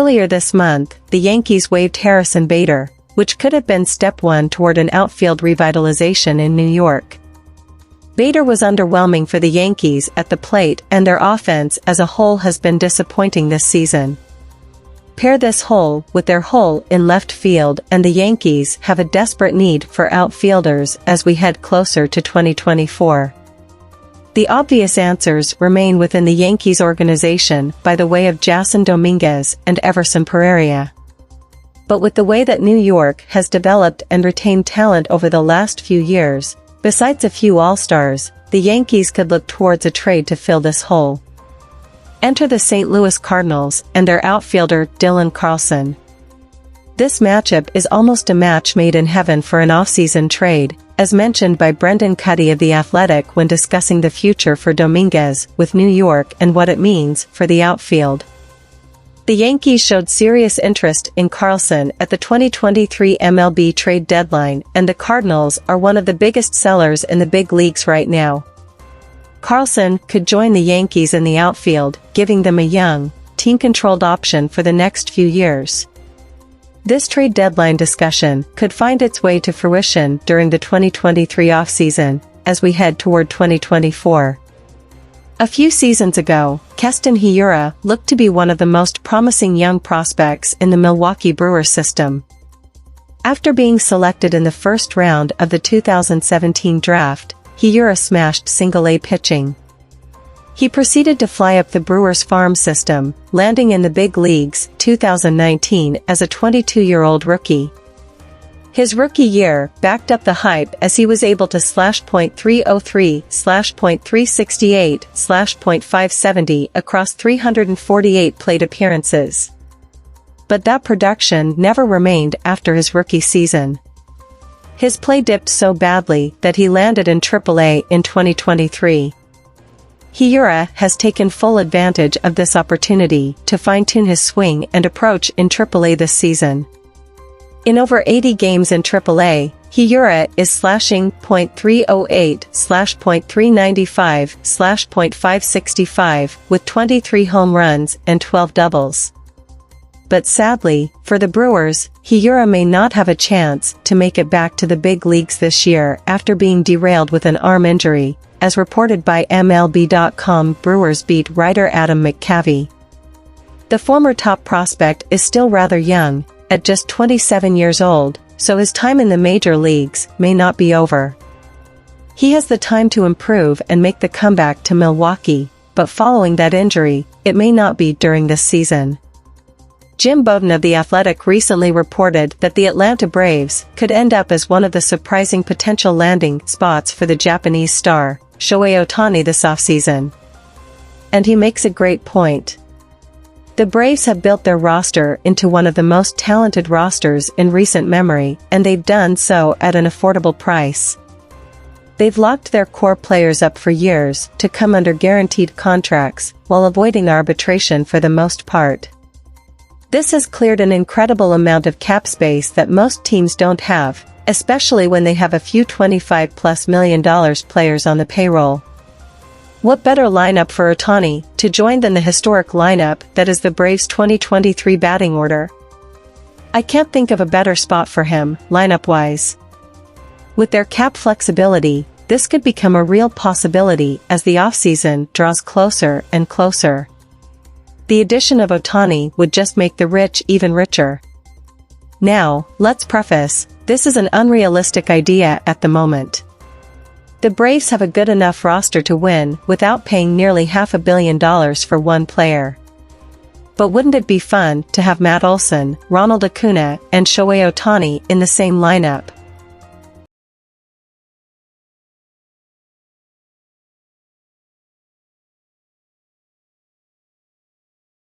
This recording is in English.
Earlier this month, the Yankees waived Harrison Bader, which could have been step one toward an outfield revitalization in New York. Bader was underwhelming for the Yankees at the plate, and their offense as a whole has been disappointing this season. Pair this hole with their hole in left field and the Yankees have a desperate need for outfielders as we head closer to 2024. The obvious answers remain within the Yankees organization by the way of Jason Dominguez and Everson Pereira. But with the way that New York has developed and retained talent over the last few years, besides a few all-stars, the Yankees could look towards a trade to fill this hole. Enter the St. Louis Cardinals and their outfielder Dylan Carlson. This matchup is almost a match made in heaven for an off-season trade, as mentioned by Brendan Cuddy of The Athletic when discussing the future for Dominguez with New York and what it means for the outfield. The Yankees showed serious interest in Carlson at the 2023 MLB trade deadline, and the Cardinals are one of the biggest sellers in the big leagues right now. Carlson could join the Yankees in the outfield, giving them a young, team-controlled option for the next few years. This trade deadline discussion could find its way to fruition during the 2023 offseason, as we head toward 2024. A few seasons ago, Keston Hiura looked to be one of the most promising young prospects in the Milwaukee Brewers system. After being selected in the first round of the 2017 draft, Hiura smashed single-A pitching. He proceeded to fly up the Brewers farm system, landing in the big leagues 2019 as a 22-year-old rookie. His rookie year backed up the hype as he was able to slash .303, slash .368, slash .570 across 348 plate appearances. But that production never remained after his rookie season. His play dipped so badly that he landed in AAA in 2023. Hiura has taken full advantage of this opportunity to fine-tune his swing and approach in AAA this season. In over 80 games in AAA, Hiura is slashing .308, slash .395, slash .565 with 23 home runs and 12 doubles. But sadly, for the Brewers, Hiura may not have a chance to make it back to the big leagues this year after being derailed with an arm injury, as reported by MLB.com Brewers beat writer Adam McCavey. The former top prospect is still rather young, at just 27 years old, so his time in the major leagues may not be over. He has the time to improve and make the comeback to Milwaukee, but following that injury, it may not be during this season. Jim Bowden of The Athletic recently reported that the Atlanta Braves could end up as one of the surprising potential landing spots for the Japanese star, Shohei Ohtani this offseason. And he makes a great point. The Braves have built their roster into one of the most talented rosters in recent memory, and they've done so at an affordable price. They've locked their core players up for years to come under guaranteed contracts, while avoiding arbitration for the most part. This has cleared an incredible amount of cap space that most teams don't have, especially when they have a few $25+ million players on the payroll. What better lineup for Ohtani to join than the historic lineup that is the Braves' 2023 batting order? I can't think of a better spot for him, lineup-wise. With their cap flexibility, this could become a real possibility as the offseason draws closer and closer. The addition of Ohtani would just make the rich even richer. Now, let's preface, this is an unrealistic idea at the moment. The Braves have a good enough roster to win without paying nearly $500 million for one player. But wouldn't it be fun to have Matt Olson, Ronald Acuna, and Shohei Ohtani in the same lineup?